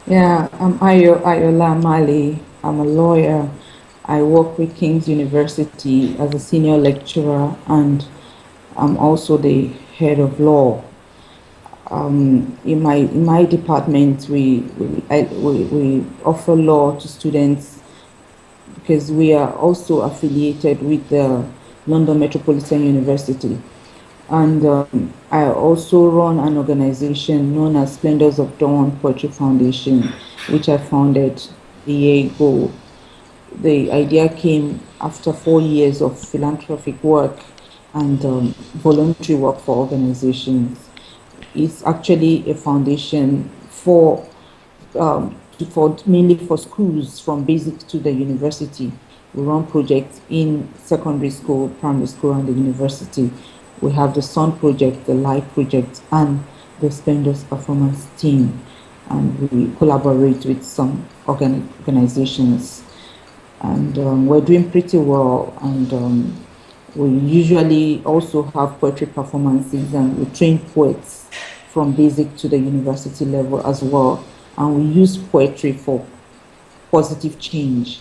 Yeah, I'm Ayo Ayoola-Amale. I'm a lawyer. I work with King's University as a senior lecturer, and I'm also the head of law. In my department, we offer law to students because we are also affiliated with the London Metropolitan University. And I also run an organization known as Splendors of Poetry Foundation, which I founded a year ago. The idea came after 4 years of philanthropic work and voluntary work for organizations. It's actually a foundation mainly for schools from basic to the university. We run projects in secondary school, primary school, and the university. We have the Sun Project, the Light Project, and the Splendors Performance Team, and we collaborate with some organizations, and we're doing pretty well. And we usually also have poetry performances, and we train poets from basic to the university level as well. And we use poetry for positive change.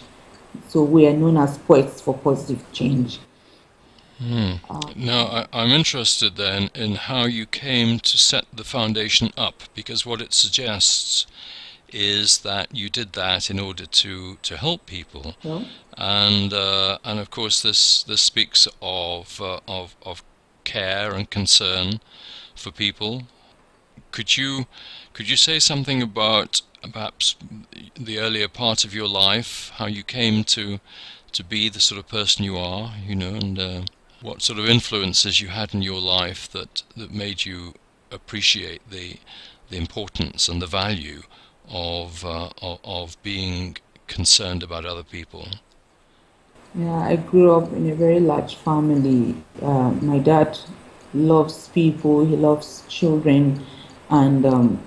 So we are known as poets for positive change. Now, I'm interested then in how you came to set the foundation up, because what it suggests is that you did that in order to help people, Well, and of course this speaks of care and concern for people. Could you say something about perhaps the earlier part of your life, how you came to be the sort of person you are, and what sort of influences you had in your life that made you appreciate the importance and the value of being concerned about other people? yeah, I grew up in a very large family. My dad loves people, he loves children, and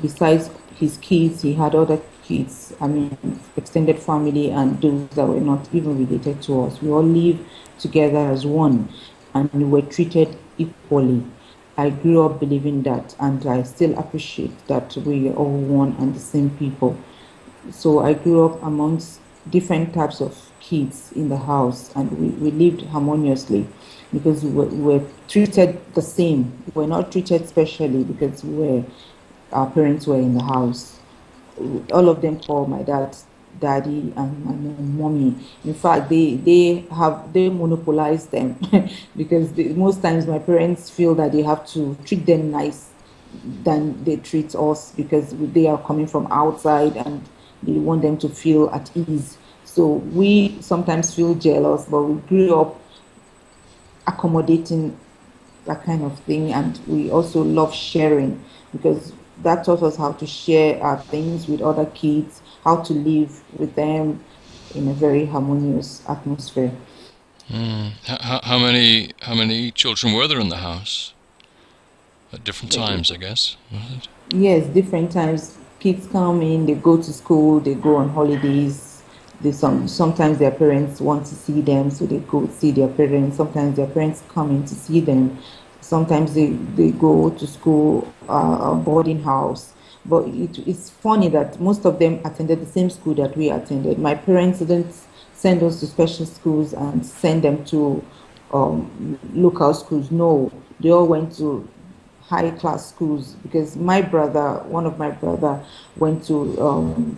besides his kids, he had other kids. I mean, extended family and those that were not even related to us. We all live together as one, and we were treated equally. I grew up believing that, and I still appreciate that we are all one and the same people. So I grew up amongst different types of kids in the house, and we lived harmoniously because we were treated the same. We were not treated specially because our parents were in the house. All of them call my dad daddy and my mom mommy. In fact, they monopolize them because most times my parents feel that they have to treat them nice than they treat us because they are coming from outside and they want them to feel at ease. So we sometimes feel jealous, but we grew up accommodating that kind of thing, and we also love sharing because that taught us how to share our things with other kids, how to live with them in a very harmonious atmosphere. How many children were there in the house at different times, I guess, was it? Yes, different times kids come in, they go to school, they go on holidays. Sometimes their parents want to see them, so they go see their parents. Sometimes their parents come in to see them. Sometimes they go to school, boarding house. But it's funny that most of them attended the same school that we attended. My parents didn't send us to special schools and send them to local schools. No, they all went to high class schools because one of my brother, went to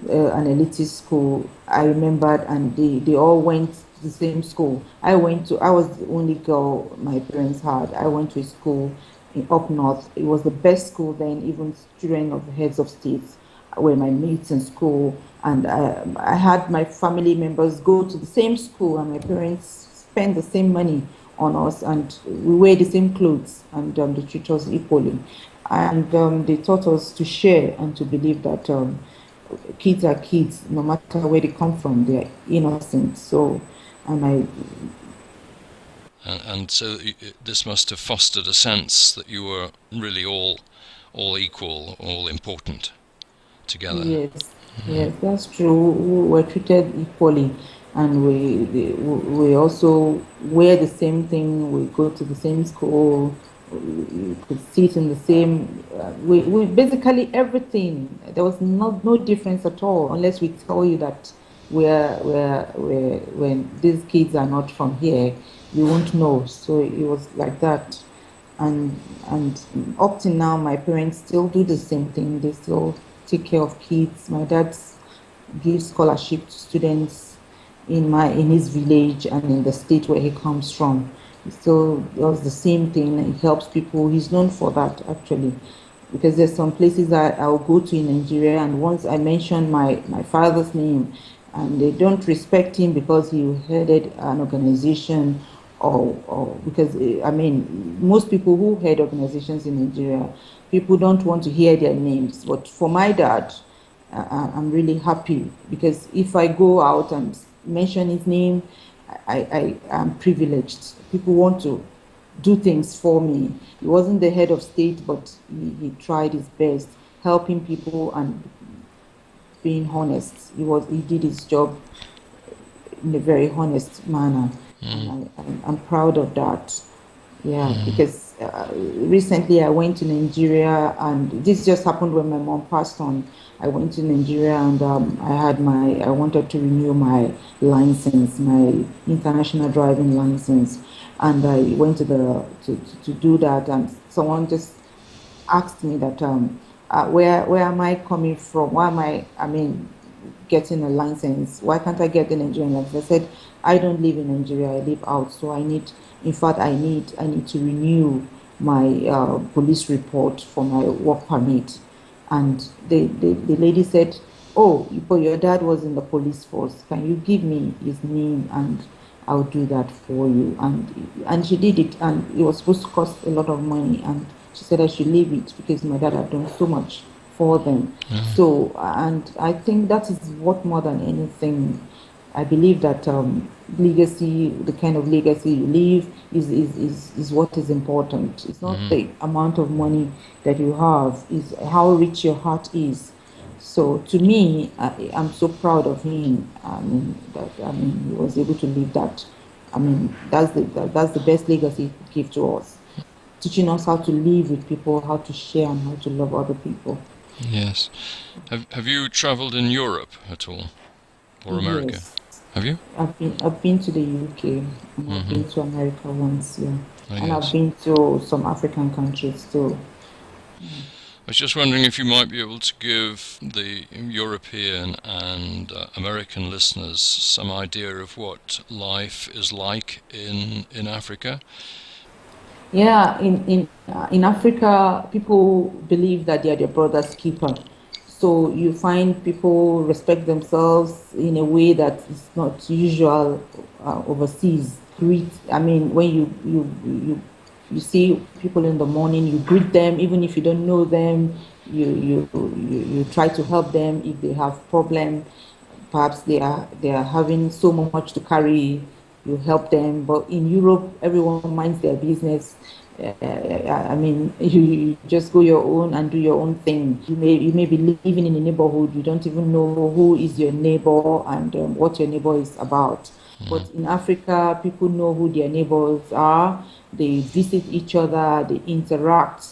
an elitist school. I remembered, and they all went to the same school. I was the only girl my parents had. I went to a school up north. It was the best school then. Even children of heads of states were my mates in school, and I had my family members go to the same school, and my parents spend the same money on us, and we wear the same clothes, and they treat us equally. And they taught us to share and to believe that kids are kids, no matter where they come from, they are innocent. So, and I, And so this must have fostered a sense that you were really all equal, all important together. yes, yes, that's true. We were treated equally, and we also wear the same thing. We go to the same school. We could sit in the same, we basically everything. There was no difference at all, unless we tell you that when these kids are not from here, you won't know. So it was like that. And up to now, my parents still do the same thing. They still take care of kids. My dad gives scholarship to students in his village and in the state where he comes from. He still does the same thing. He helps people. He's known for that, actually, because there's some places I'll go to in Nigeria, and once I mention my father's name, and they don't respect him because he headed an organization, or because I mean, most people who head organizations in Nigeria, people don't want to hear their names. But for my dad, I'm really happy, because if I go out and mention his name, I am privileged. People want to do things for me. He wasn't the head of state, but he tried his best, helping people and being honest. He did his job in a very honest manner, and I'm proud of that. Yeah, because recently I went to Nigeria, and this just happened when my mom passed on. I went to Nigeria, and I wanted to renew my license, my international driving license, and I went to do that, and someone just asked me that where am I coming from? Why am I mean, getting a license? Why can't I get the Nigerian license? I said, I don't live in Nigeria. I live out, so in fact, I need to renew my police report for my work permit. And the lady said, oh, but your dad was in the police force. Can you give me his name, and I'll do that for you? And she did it, and it was supposed to cost a lot of money. And she said I should leave it because my dad had done so much for them. So, and I think that is what, more than anything, I believe that legacy, the kind of legacy you leave, is what is important. It's not the amount of money that you have, is how rich your heart is. So to me, I'm so proud of him. He was able to leave that. I mean, that's the best legacy he could give to us, teaching us how to live with people, how to share, and how to love other people. Yes. Have you travelled in Europe at all, or America? Yes. Have you? I've been to the UK, and I've been to America once, yeah. Oh, And yes. I've been to some African countries too. I was just wondering if you might be able to give the European and American listeners some idea of what life is like in Africa. Yeah, in Africa, people believe that they are their brother's keeper. So you find people respect themselves in a way that is not usual overseas. I mean, when you see people in the morning, you greet them, even if you don't know them. You try to help them if they have problem. Perhaps they are having so much to carry. You help them. But in Europe, everyone minds their business. I mean, you just go your own and do your own thing. You may be living in a neighborhood. You don't even know who is your neighbor and what your neighbor is about. But in Africa, people know who their neighbors are. They visit each other. They interact,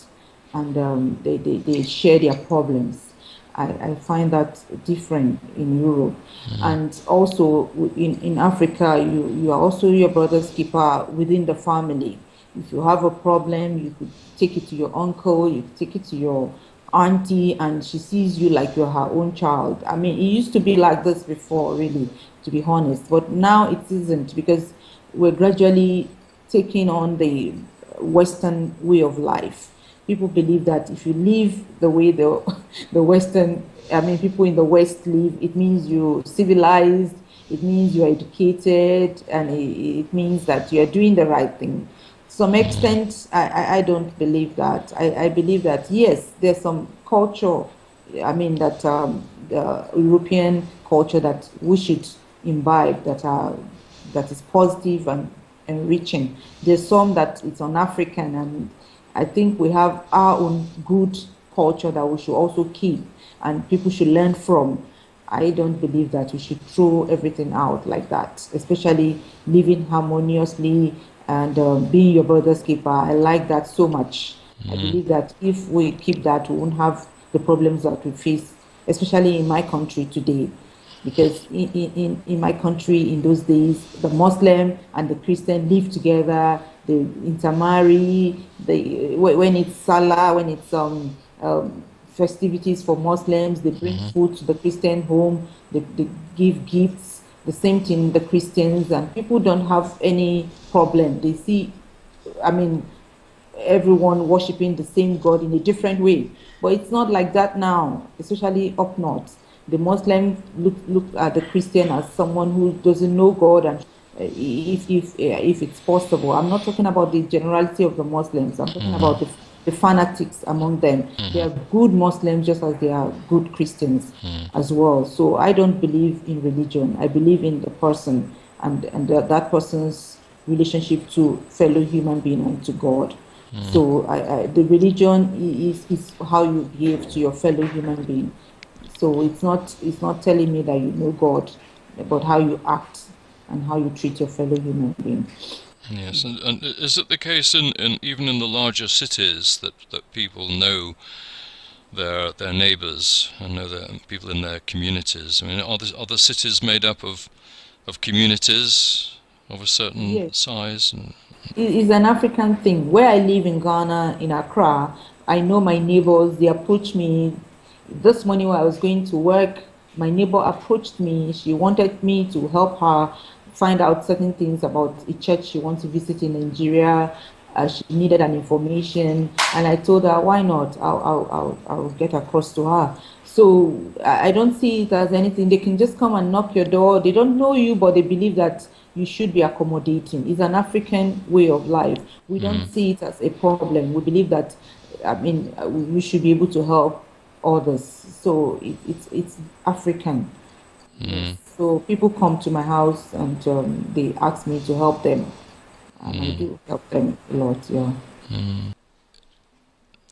and they share their problems. I find that different in Europe. And also in Africa, you are also your brother's keeper within the family. If you have a problem, you could take it to your uncle, you could take it to your auntie, and she sees you like you're her own child. I mean, it used to be like this before, really, to be honest, but now it isn't, because we're gradually taking on the Western way of life. People believe that if you live the way the Western, I mean, people in the West live, it means you're civilized, it means you're educated, and it means that you're doing the right thing. To some extent, I don't believe that. I believe that, yes, there's some culture, I mean, that the European culture that we should imbibe, that is positive and enriching. There's some that it's un-African, and I think we have our own good culture that we should also keep and people should learn from. I don't believe that we should throw everything out like that, especially living harmoniously and being your brother's keeper. I like that so much. I Mm. believe that if we keep that, we won't have the problems that we face, especially in my country today. Because in my country, in those days, the Muslim and the Christian live together, they intermarry, when it's Salah, when it's festivities for Muslims, they bring Mm-hmm. food to the Christian home, they give gifts, the same thing the Christians, and people don't have any problem. They see, I mean, everyone worshiping the same God in a different way. But it's not like that now, especially up north. The Muslims look at the Christian as someone who doesn't know God, and if it's possible, I'm not talking about the generality of the Muslims. I'm talking Mm-hmm. about the fanatics among them. They are good Muslims just as they are good Christians as well. So I don't believe in religion. I believe in the person, and that person's relationship to fellow human being and to God. Mm-hmm. So the religion is how you behave to your fellow human being. So it's not telling me that you know God, but how you act and how you treat your fellow human being. Yes, and is it the case in even in the larger cities that people know their neighbours and know the people in their communities? I mean, are the cities made up of communities of a certain Yes, size? And it's an African thing. Where I live in Ghana, in Accra, I know my neighbors. They approach me. This morning when I was going to work, my neighbor approached me. She wanted me to help her find out certain things about a church she wants to visit in Nigeria. She needed an information, and I told her, "Why not? I'll get across to her." So I don't see it as anything. They can just come and knock your door. They don't know you, but they believe that you should be accommodating. It's an African way of life. We don't mm, see it as a problem. We believe that, I mean, we should be able to help others. So it's African. Yes. mm, So people come to my house and they ask me to help them, and I mm, do help them a lot. Yeah. mm.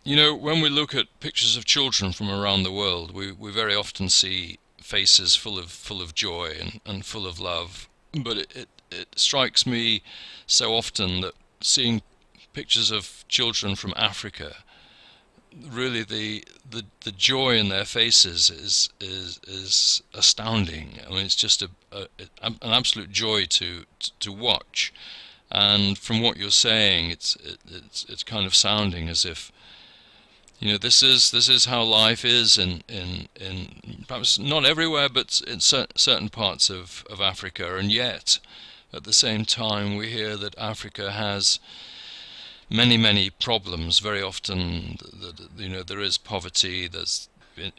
You know, when we look at pictures of children from around the world, we very often see faces full of joy and full of love. But it strikes me so often that seeing pictures of children from Africa, really the joy in their faces is astounding. I mean, it's just an absolute joy to watch. And from what you're saying, it's kind of sounding as if, you know, this is how life is in perhaps not everywhere, but in certain parts of Africa. And yet, at the same time, we hear that Africa has many problems. Very often, you know, there is poverty. There's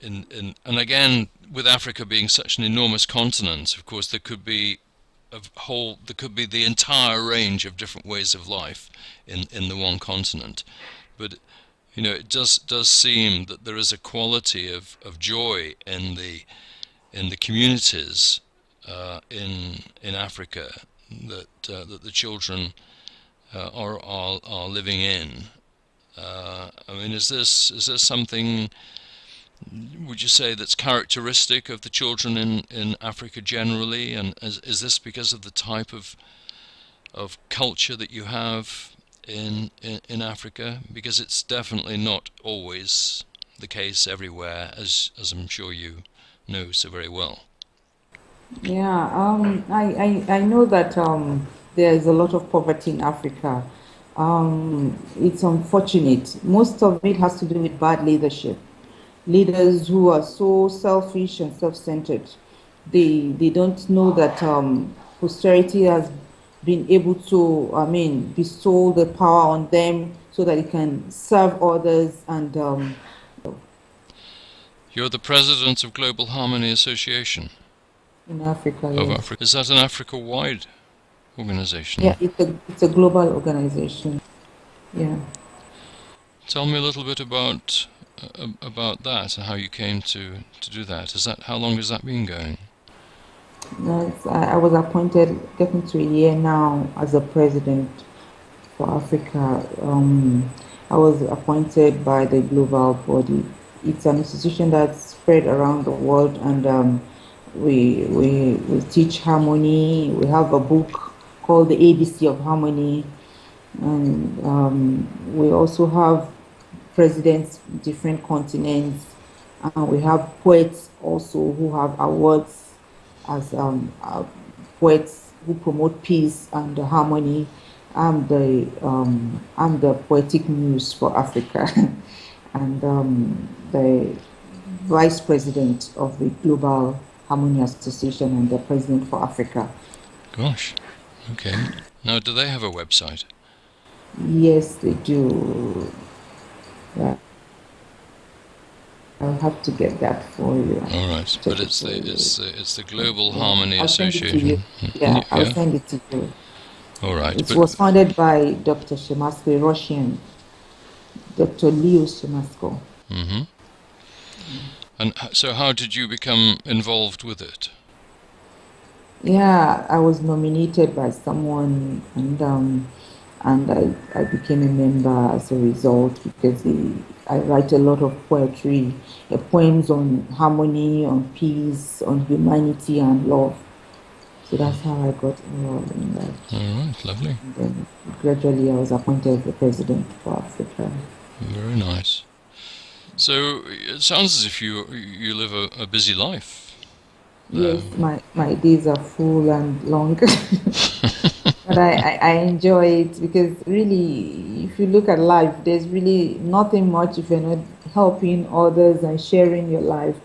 and again, with Africa being such an enormous continent, of course, there could be the entire range of different ways of life in the one continent. But you know, it does seem that there is a quality of joy in the communities in Africa that the children are living in. I mean, is this something, would you say, that's characteristic of the children in Africa generally? And is this because of the type of culture that you have in Africa? Because it's definitely not always the case everywhere, as I'm sure you know so very well. Yeah, I know that there is a lot of poverty in Africa. It's unfortunate. Most of it has to do with bad leadership. Leaders who are so selfish and self-centered. They don't know that posterity has been able to, I mean, bestow the power on them so that it can serve others and You're the president of Global Harmony Association in Africa, of yes. Africa. Is that an Africa-wide organization? Yeah, it's a global organization. Yeah. Tell me a little bit about that and how you came to do that. Is that how long has that been going? No, I was appointed getting to a year now as a president for Africa. I was appointed by the global body. It's an institution that's spread around the world, and we teach harmony. We have a book called the ABC of Harmony. And we also have presidents in different continents, and we have poets also who have awards as poets who promote peace and harmony. I'm the poetic muse for Africa, and the vice president of the Global Harmony Association and the president for Africa. Gosh, okay. Now, do they have a website? Yes, they do. Yeah. I'll have to get that for you. All right, but it's the Global Harmony I'll send it to you. Association. Yeah, I'll send it to you. All right, It was founded by Dr. Shemasko, a Russian, Dr. Leo Shemasko. Mm-hmm. And so, how did you become involved with it? Yeah, I was nominated by someone, and I became a member as a result because I write a lot of poetry, poems on harmony, on peace, on humanity and love. So that's how I got involved in that. All right, lovely. And then gradually I was appointed the president for Africa. Very nice. So it sounds as if you live a busy life. Yes, my days are full and long. But I enjoy it because really, if you look at life, there's really nothing much if you're not helping others and sharing your life.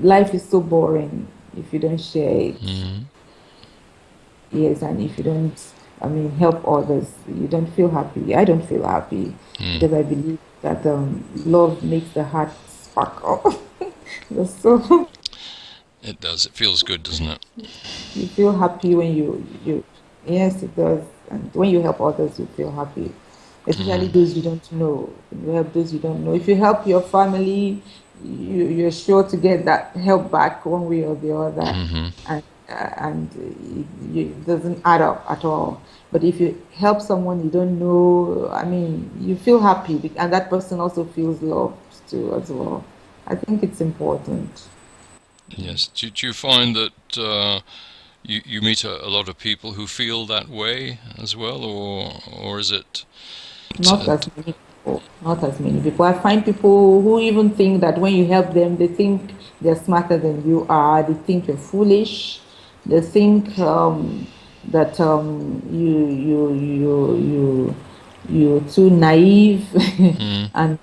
Life is so boring if you don't share it. Mm-hmm. Yes, and if you don't, help others, you don't feel happy. I don't feel happy because I believe that love makes the heart sparkle. So it does. It feels good, doesn't it? you feel happy when you yes, it does. And when you help others, you feel happy. Especially those you don't know. You help those you don't know. If you help your family, you're sure to get that help back one way or the other. Mm-hmm. And it doesn't add up at all. But if you help someone you don't know, you feel happy, and that person also feels loved too as well. I think it's important. Yes. Do you find that you meet a lot of people who feel that way as well, or is it? Not as many people. Not as many people. I find people who even think that when you help them, they think they're smarter than you are. They think you're foolish. They think that you're too naive, and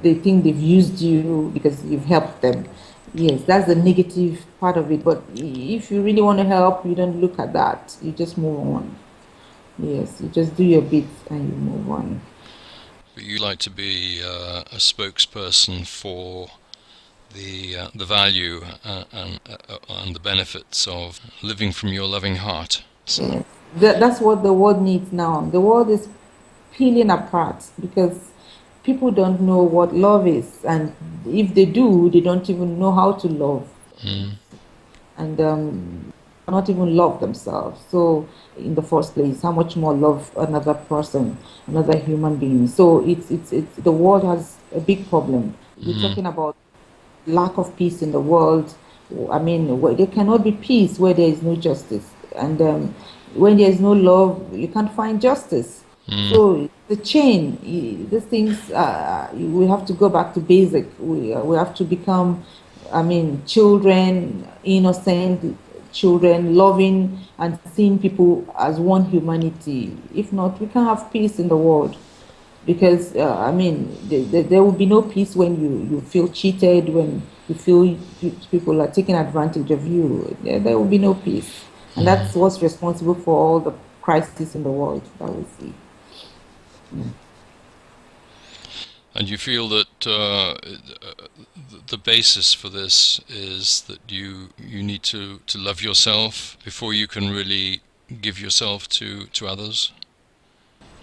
they think they've used you because you've helped them. Yes, that's the negative part of it. But if you really want to help, you don't look at that. You just move on. Yes, you just do your bit and you move on. But you like to be a spokesperson for the value and the benefits of living from your loving heart. So. Yes. That's what the world needs now. The world is peeling apart because people don't know what love is, and if they do, they don't even know how to love, and not even love themselves. So, in the first place, how much more love another person, another human being? So it's the world has a big problem. We're talking about lack of peace in the world. There cannot be peace where there is no justice, and when there is no love, you can't find justice. So the chain, these things, we have to go back to basic. We have to become, children, innocent children, loving and seeing people as one humanity. If not, we can't have peace in the world. Because, there will be no peace when you feel cheated, when you feel people are taking advantage of you. There will be no peace. And that's what's responsible for all the crises in the world that we see. And you feel that the basis for this is that you need to love yourself before you can really give yourself to others?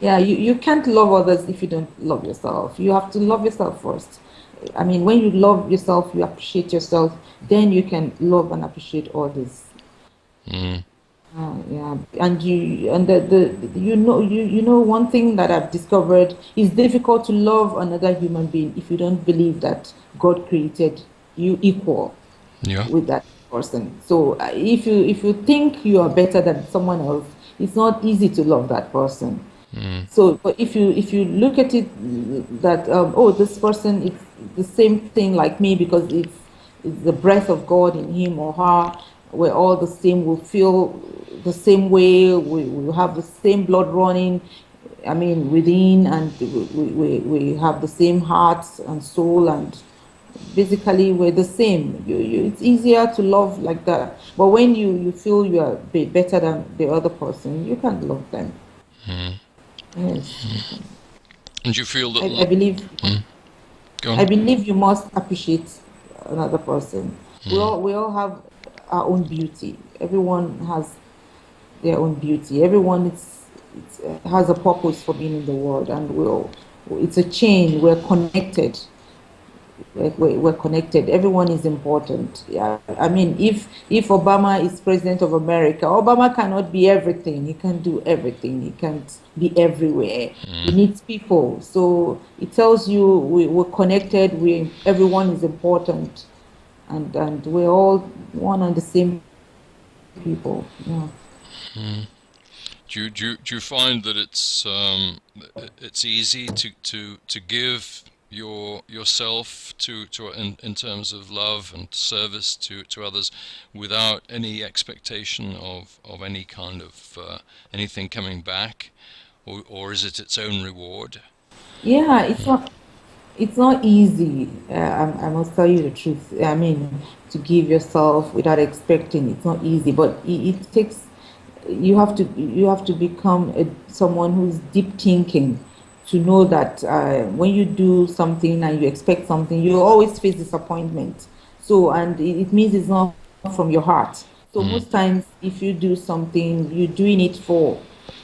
Yeah, you can't love others if you don't love yourself. You have to love yourself first. When you love yourself, you appreciate yourself, then you can love and appreciate others. Yeah, and you know one thing that I've discovered is difficult to love another human being if you don't believe that God created you equal with that person. So if you think you are better than someone else, it's not easy to love that person. So, but if you look at it that oh, this person is the same thing like me because it's the breath of God in him or her. We're all the same. We feel the same way. We have the same blood running. I mean, within, and we have the same heart and soul, and basically we're the same. It's easier to love like that. But when you feel you are better than the other person, you can't love them. Yes. And you feel that... I believe Go I on. believe you must appreciate another person. We all have our own beauty. Everyone has their own beauty. Everyone has a purpose for being in the world, and it's a chain. We're connected. We're connected. Everyone is important. Yeah, I mean, if Obama is president of America, Obama cannot be everything. He can't do everything. He can't be everywhere. He needs people. So it tells you we're connected. Everyone is important, and we're all one and the same people. Yeah. Do you find that it's easy to give yourself in terms of love and service to others without any expectation of any kind of anything coming back, or is it its own reward? Yeah, it's not easy. I must tell you the truth. I mean, to give yourself without expecting, it's not easy. But it takes you have to become someone who's deep thinking to know that when you do something and you expect something, you always face disappointment. So, and it means it's not from your heart. So most times, if you do something, you're doing it for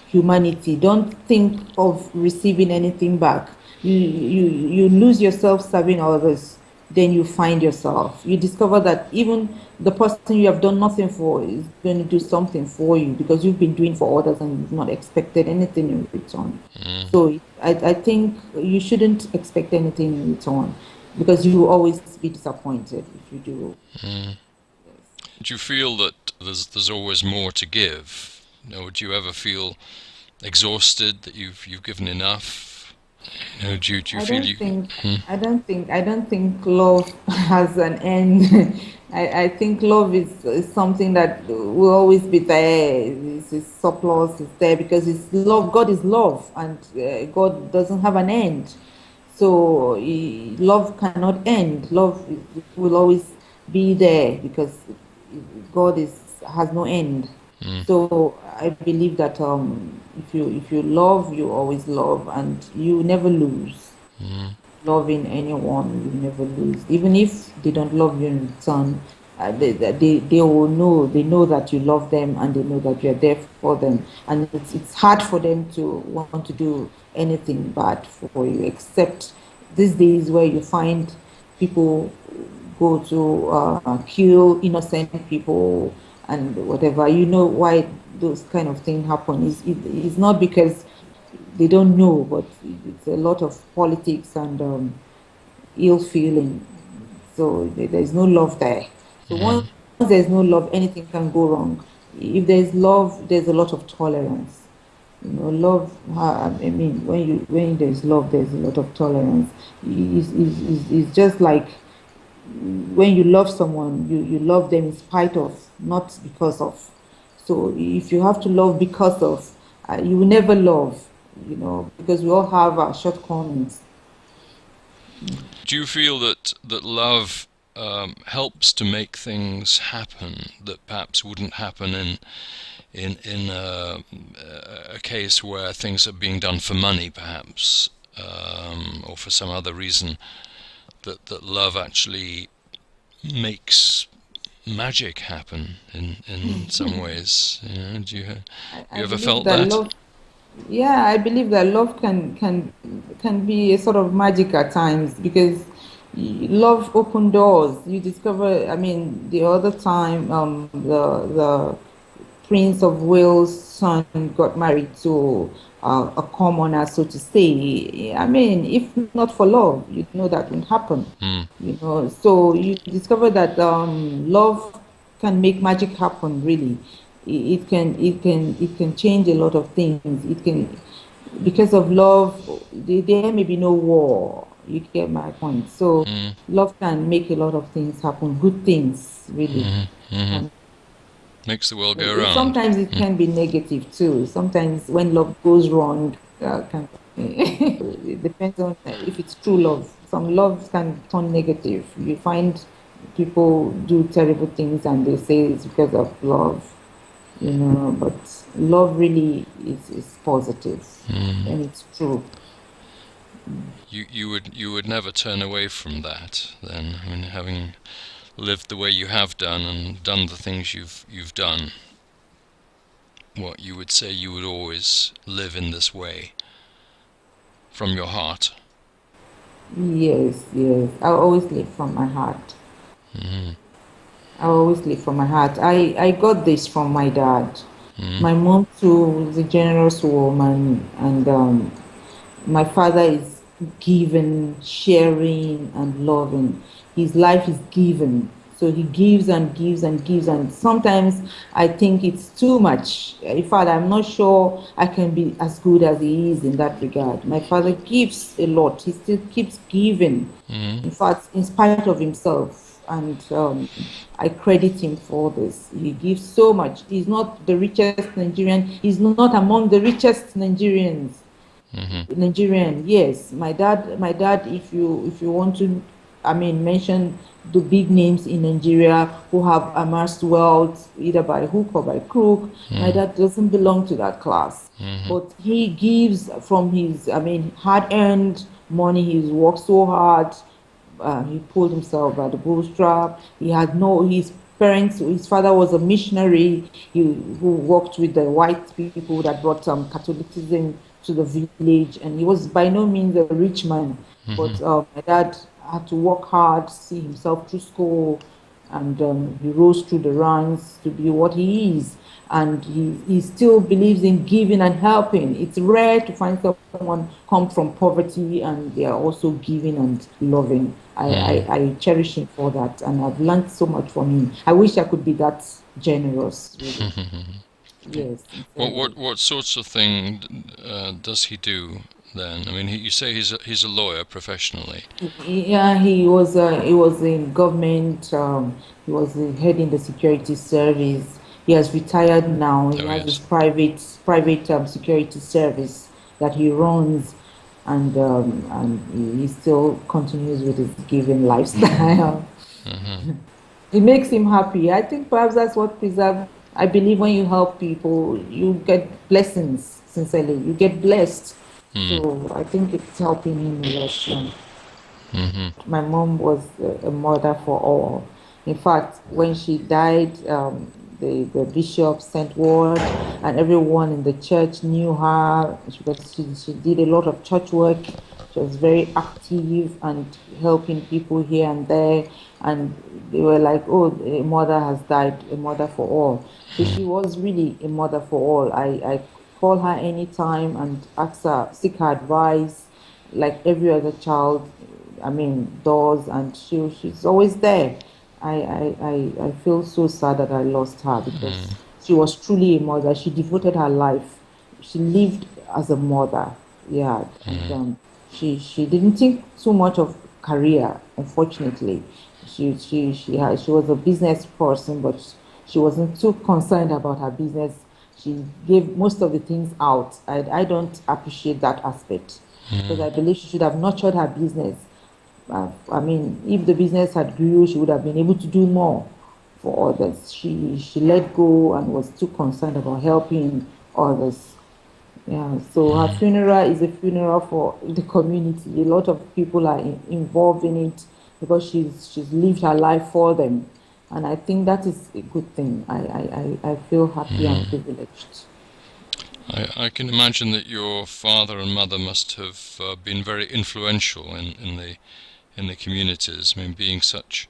humanity. Don't think of receiving anything back. You lose yourself serving others, then you find yourself. You discover that even the person you have done nothing for is going to do something for you because you've been doing for others and you've not expected anything in return. So I think you shouldn't expect anything in return because you will always be disappointed if you do. Do you feel that there's always more to give? Do you ever feel exhausted that you've given enough? Do you feel you? I don't think love has an end. I think love is something that will always be there. It's surplus. It's there because it's love. God is love, and God doesn't have an end. So love cannot end. Love will always be there because God has no end. So I believe that if you love, you always love, and you never lose. Loving anyone, you never lose. Even if they don't love you in return, they will know. They know that you love them, and they know that you're there for them. And it's hard for them to want to do anything bad for you, except these days where you find people go to kill innocent people and whatever. You know why those kind of things happen. It's not because they don't know, but it's a lot of politics and ill feeling. So there's no love there. So once there's no love, anything can go wrong. If there's love, there's a lot of tolerance. Love. I mean, when there's love, there's a lot of tolerance. It's just like when you love someone, you love them in spite of, not because of. So if you have to love because of, you will never love, because we all have our shortcomings. Do you feel that love helps to make things happen that perhaps wouldn't happen in a case where things are being done for money, perhaps, or for some other reason? That love actually makes magic happen in some ways. Do you ever felt that? Love, yeah, I believe that love can be a sort of magic at times because love opens doors. You discover. I mean, the other time, the Prince of Wales' son got married to a commoner, so to say. I mean, if not for love, that wouldn't happen. So you discover that love can make magic happen. Really, it can change a lot of things. because of love, there may be no war. You get my point. So Mm, love can make a lot of things happen, good things, really. mm, mm. And Makes the world go round. sometimes it can be negative too. Sometimes when love goes wrong, it depends on if it's true love. Some love can turn negative. You find people do terrible things and they say it's because of love, but love really is positive and it's true. You would never turn away from that then. I mean, having lived the way you have done and done the things you've done, what you would say you would always live in this way from your heart. Yes, yes. I always live from my heart. I always live from my heart. I got this from my dad. My mom too is a generous woman, and my father is giving, sharing, and loving. His life is given. So he gives and gives and gives. And sometimes I think it's too much. In fact, I'm not sure I can be as good as he is in that regard. My father gives a lot. He still keeps giving. In fact, in spite of himself. And I credit him for this. He gives so much. He's not the richest Nigerian. He's not among the richest Nigerians. Nigerian, yes. My dad, if you want to, I mean, mention the big names in Nigeria who have amassed wealth either by hook or by crook, my dad doesn't belong to that class. But he gives from his, I mean, hard-earned money. He's worked so hard. He pulled himself by the bootstrap. He had no, his parents, his father was a missionary who worked with the white people that brought Catholicism to the village. And he was by no means a rich man. But my dad had to work hard, see himself through school, and he rose through the ranks to be what he is. And he still believes in giving and helping. It's rare to find someone come from poverty and they are also giving and loving. I cherish him for that, and I've learned so much from him. I wish I could be that generous, really. Yes, What sorts of thing does he do then? I mean, you say he's a lawyer professionally. yeah, he was in government. He was heading the security service. He has retired now. He Oh has his yes. private security service that he runs, and he still continues with his giving lifestyle. It makes him happy. I think perhaps that's what preserve. I believe when you help people, you get blessings. Sincerely, you get blessed. So I think it's helping him a lot. My mom was a mother for all. In fact, when she died, the bishop sent word, and everyone in the church knew her because she did a lot of church work. She was very active and helping people here and there. And they were like, oh, a mother has died, a mother for all. So she was really a mother for all. I call her anytime and ask her, seek her advice, like every other child, I mean, does, and she's always there. I feel so sad that I lost her because she was truly a mother. She devoted her life. She lived as a mother. Yeah, and she didn't think too much of career. Unfortunately, she was a business person, but she wasn't too concerned about her business. She gave most of the things out. I don't appreciate that aspect because I believe she should have nurtured her business. I mean, if the business had grew, she would have been able to do more for others. She let go and was too concerned about helping others. Yeah, so her funeral is a funeral for the community. A lot of people are involved in it because she's lived her life for them, and I think that is a good thing. I feel happy and privileged. I can imagine that your father and mother must have been very influential in the communities. I mean, being such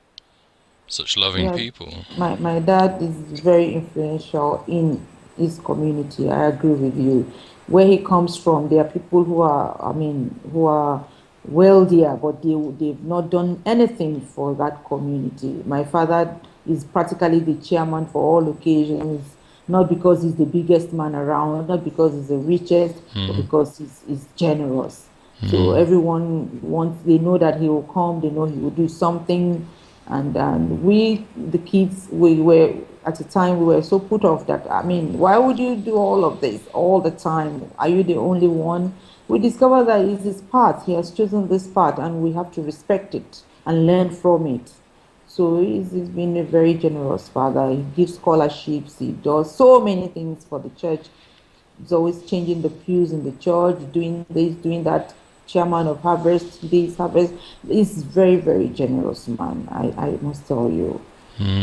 loving Yeah, people. my dad is very influential in his community. I agree with you. Where he comes from, there are people who are, I mean, who are wealthier, but they've not done anything for that community. My father is practically the chairman for all occasions. not because he's the biggest man around, not because he's the richest, but because he's generous. So everyone wants, they know that he will come, they know he will do something. And we, the kids, we were, at the time, we were so put off that, I mean, why would you do all of this all the time? Are you the only one? We discovered that it's his path. He has chosen this path, and we have to respect it and learn from it. So he's been a very generous father. He gives scholarships. He does so many things for the church. He's always changing the pews in the church, doing this, doing that. Chairman of harvest, this harvest. He's very, very generous man. I must tell you,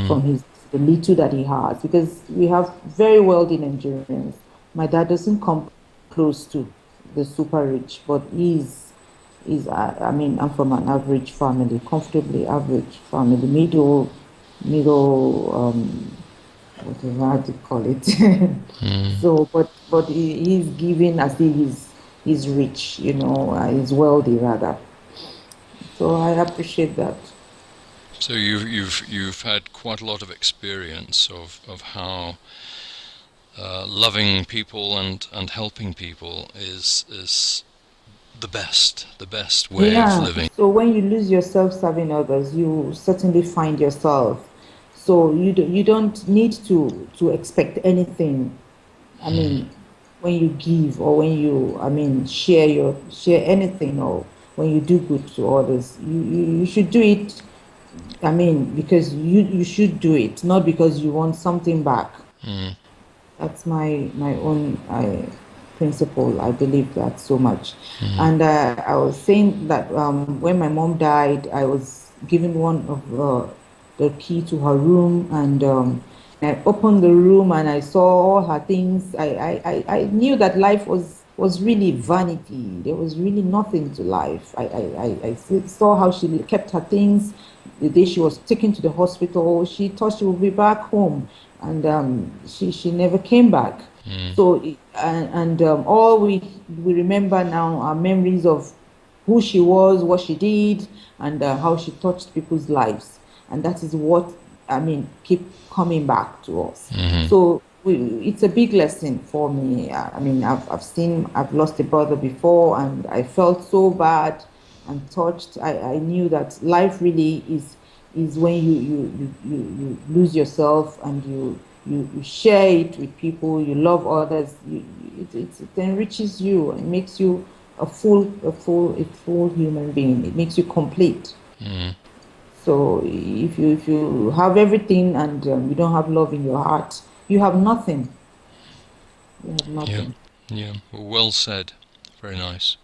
from the little that he has, because we have very wealthy Nigerians. My dad doesn't come close to the super rich, but I mean, I'm from an average family, comfortably average family, middle, whatever how to call it. So, but he's giving as if he's rich, you know, he's wealthy rather. So I appreciate that. So you've had quite a lot of experience of how loving people and helping people is the best way of living. So when you lose yourself serving others, you certainly find yourself. So you don't need to expect anything. I mean, when you give, or when you, I mean, share anything, or when you do good to others, you should do it. I mean, because you should do it, not because you want something back. That's my own principle. I believe that so much. And I was saying that when my mom died, I was given one of the key to her room, and I opened the room and I saw all her things. I knew that life was really vanity. There was really nothing to life. I saw how she kept her things. The day she was taken to the hospital, she thought she would be back home, and she never came back. So all we remember now are memories of who she was, what she did, and how she touched people's lives, and that is what, I mean, keep coming back to us. So it's a big lesson for me. I mean, I've lost a brother before, and I felt so bad and touched. I knew that life really is when you lose yourself, and you share it with people, you love others, it enriches you, it makes you a full human being. It makes you complete. So if you have everything and you don't have love in your heart, you have nothing. You have nothing. Yeah. Well said. Very nice.